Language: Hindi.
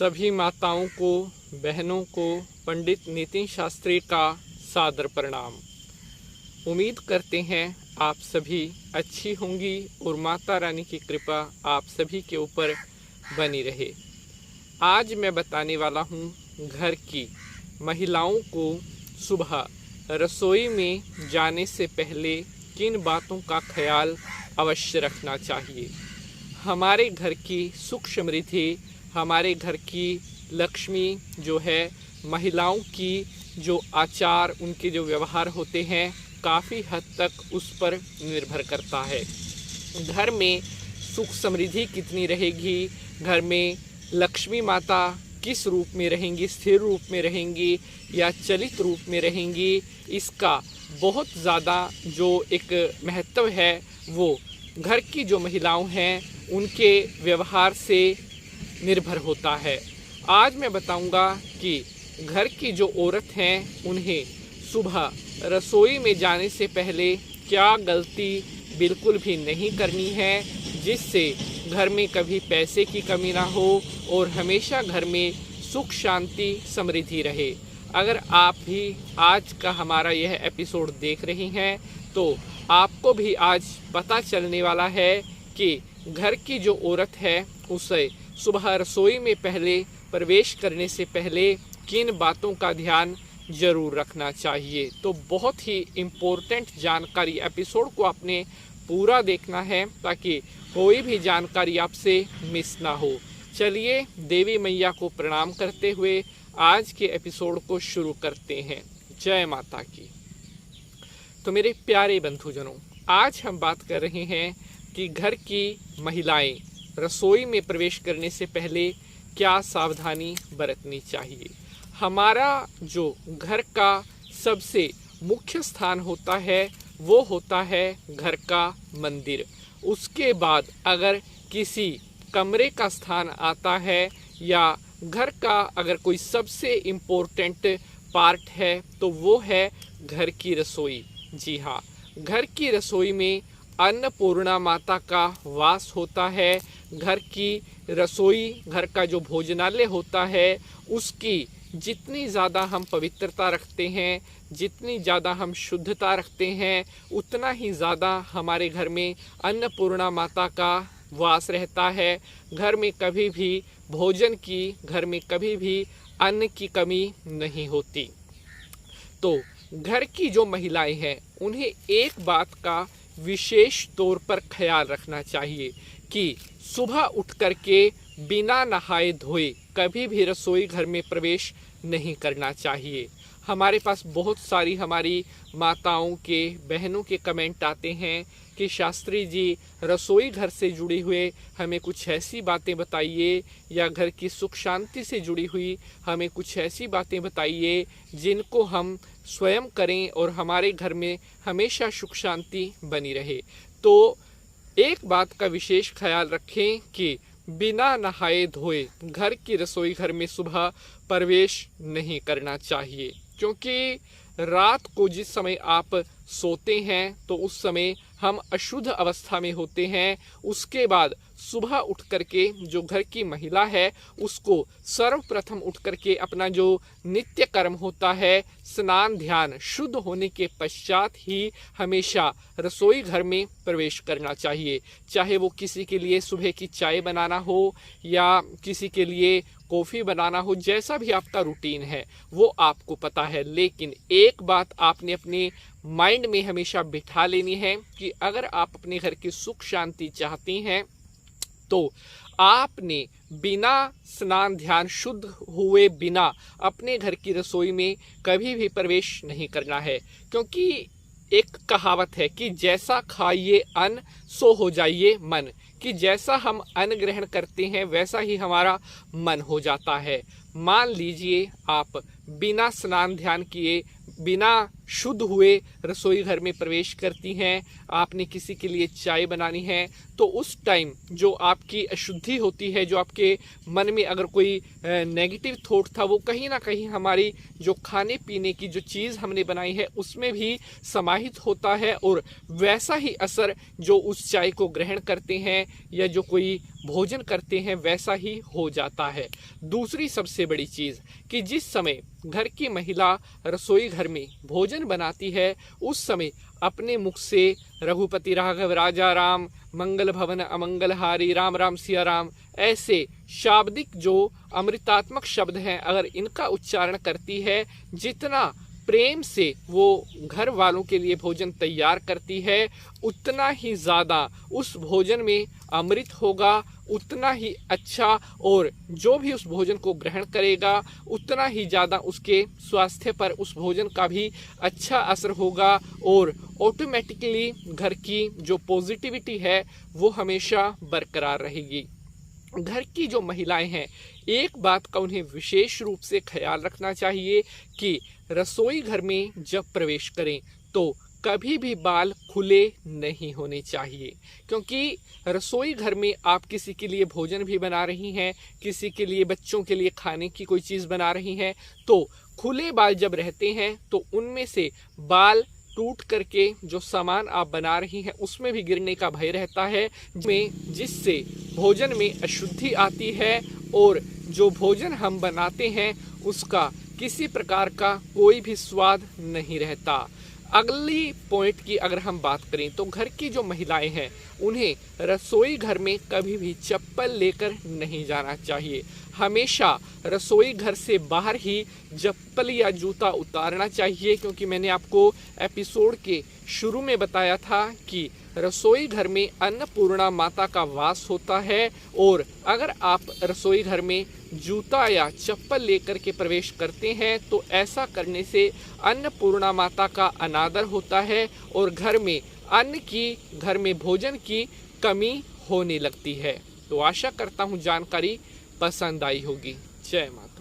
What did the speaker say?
सभी माताओं को, बहनों को पंडित नितिन शास्त्री का सादर प्रणाम। उम्मीद करते हैं आप सभी अच्छी होंगी और माता रानी की कृपा आप सभी के ऊपर बनी रहे। आज मैं बताने वाला हूँ घर की महिलाओं को सुबह रसोई में जाने से पहले किन बातों का ख्याल अवश्य रखना चाहिए। हमारे घर की सुख समृद्धि, हमारे घर की लक्ष्मी जो है, महिलाओं की जो आचार, उनके जो व्यवहार होते हैं, काफ़ी हद तक उस पर निर्भर करता है। घर में सुख समृद्धि कितनी रहेगी, घर में लक्ष्मी माता किस रूप में रहेंगी, स्थिर रूप में रहेंगी या चलित रूप में रहेंगी, इसका बहुत ज़्यादा जो एक महत्व है वो घर की जो महिलाओं हैं उनके व्यवहार से निर्भर होता है। आज मैं बताऊंगा कि घर की जो औरत हैं उन्हें सुबह रसोई में जाने से पहले क्या गलती बिल्कुल भी नहीं करनी है, जिससे घर में कभी पैसे की कमी ना हो और हमेशा घर में सुख शांति समृद्धि रहे। अगर आप भी आज का हमारा यह एपिसोड देख रही हैं तो आपको भी आज पता चलने वाला है कि घर की जो औरत है उसे सुबह रसोई में पहले प्रवेश करने से पहले किन बातों का ध्यान जरूर रखना चाहिए। तो बहुत ही इम्पोर्टेंट जानकारी, एपिसोड को आपने पूरा देखना है ताकि कोई भी जानकारी आपसे मिस ना हो। चलिए देवी मैया को प्रणाम करते हुए आज के एपिसोड को शुरू करते हैं। जय माता की। तो मेरे प्यारे बंधुजनों, आज हम बात कर रहे हैं कि घर की महिलाएं रसोई में प्रवेश करने से पहले क्या सावधानी बरतनी चाहिए। हमारा जो घर का सबसे मुख्य स्थान होता है वो होता है घर का मंदिर। उसके बाद अगर किसी कमरे का स्थान आता है या घर का अगर कोई सबसे इम्पोर्टेंट पार्ट है तो वो है घर की रसोई। जी हाँ, घर की रसोई में अन्नपूर्णा माता का वास होता है। घर की रसोई, घर का जो भोजनालय होता है, उसकी जितनी ज़्यादा हम पवित्रता रखते हैं, जितनी ज़्यादा हम शुद्धता रखते हैं, उतना ही ज़्यादा हमारे घर में अन्नपूर्णा माता का वास रहता है। घर में कभी भी भोजन की, घर में कभी भी अन्न की कमी नहीं होती। तो घर की जो महिलाएं हैं उन्हें एक बात का विशेष तौर पर ख्याल रखना चाहिए कि सुबह उठ कर के बिना नहाए धोए कभी भी रसोई घर में प्रवेश नहीं करना चाहिए। हमारे पास बहुत सारी हमारी माताओं के, बहनों के कमेंट आते हैं कि शास्त्री जी रसोई घर से जुड़े हुए हमें कुछ ऐसी बातें बताइए, या घर की सुख शांति से जुड़ी हुई हमें कुछ ऐसी बातें बताइए जिनको हम स्वयं करें और हमारे घर में हमेशा सुख शांति बनी रहे। तो एक बात का विशेष ख्याल रखें कि बिना नहाए धोए घर की रसोई घर में सुबह प्रवेश नहीं करना चाहिए, क्योंकि रात को जिस समय आप सोते हैं तो उस समय हम अशुद्ध अवस्था में होते हैं। उसके बाद सुबह उठ करके जो घर की महिला है उसको सर्वप्रथम उठ करके अपना जो नित्य कर्म होता है, स्नान ध्यान शुद्ध होने के पश्चात ही हमेशा रसोई घर में प्रवेश करना चाहिए। चाहे वो किसी के लिए सुबह की चाय बनाना हो या किसी के लिए कॉफ़ी बनाना हो, जैसा भी आपका रूटीन है वो आपको पता है। लेकिन एक बात आपने अपने माइंड में हमेशा बिठा लेनी है कि अगर आप अपने घर की सुख शांति चाहती हैं तो आपने बिना स्नान ध्यान शुद्ध हुए बिना अपने घर की रसोई में कभी भी प्रवेश नहीं करना है। क्योंकि एक कहावत है कि जैसा खाइए अन्न सो हो जाइए मन, कि जैसा हम अन्न ग्रहण करते हैं वैसा ही हमारा मन हो जाता है। मान लीजिए आप बिना स्नान ध्यान किए, बिना शुद्ध हुए रसोई घर में प्रवेश करती हैं, आपने किसी के लिए चाय बनानी है, तो उस टाइम जो आपकी अशुद्धि होती है, जो आपके मन में अगर कोई नेगेटिव थॉट था, वो कहीं ना कहीं हमारी जो खाने पीने की जो चीज़ हमने बनाई है उसमें भी समाहित होता है, और वैसा ही असर जो उस चाय को ग्रहण करते हैं या जो कोई भोजन करते हैं वैसा ही हो जाता है। दूसरी सबसे बड़ी चीज़ कि जिस समय घर की महिला रसोई घर में भोजन बनाती है, उस समय अपने मुख से रघुपति राघव राजा राम, मंगल भवन अमंगलहारी, राम राम सिया राम, ऐसे शाब्दिक जो अमृतात्मक शब्द हैं, अगर इनका उच्चारण करती है, जितना प्रेम से वो घर वालों के लिए भोजन तैयार करती है, उतना ही ज़्यादा उस भोजन में अमृत होगा, उतना ही अच्छा, और जो भी उस भोजन को ग्रहण करेगा उतना ही ज़्यादा उसके स्वास्थ्य पर उस भोजन का भी अच्छा असर होगा, और ऑटोमेटिकली घर की जो पॉजिटिविटी है वो हमेशा बरकरार रहेगी। घर की जो महिलाएं हैं, एक बात का उन्हें विशेष रूप से ख्याल रखना चाहिए कि रसोई घर में जब प्रवेश करें तो कभी भी बाल खुले नहीं होने चाहिए, क्योंकि रसोई घर में आप किसी के लिए भोजन भी बना रही हैं, किसी के लिए बच्चों के लिए खाने की कोई चीज़ बना रही हैं, तो खुले बाल जब रहते हैं तो उनमें से बाल टूट करके जो सामान आप बना रही हैं उसमें भी गिरने का भय रहता है, जिससे भोजन में अशुद्धि आती है, और जो भोजन हम बनाते हैं उसका किसी प्रकार का कोई भी स्वाद नहीं रहता। अगली पॉइंट की अगर हम बात करें तो घर की जो महिलाएं हैं उन्हें रसोई घर में कभी भी चप्पल लेकर नहीं जाना चाहिए। हमेशा रसोई घर से बाहर ही चप्पल या जूता उतारना चाहिए, क्योंकि मैंने आपको एपिसोड के शुरू में बताया था कि रसोई घर में अन्नपूर्णा माता का वास होता है, और अगर आप रसोई घर में जूता या चप्पल लेकर के प्रवेश करते हैं तो ऐसा करने से अन्नपूर्णा माता का अनादर होता है, और घर में अन्न की, घर में भोजन की कमी होने लगती है। तो आशा करता हूँ जानकारी पसंद आई होगी। जय माता।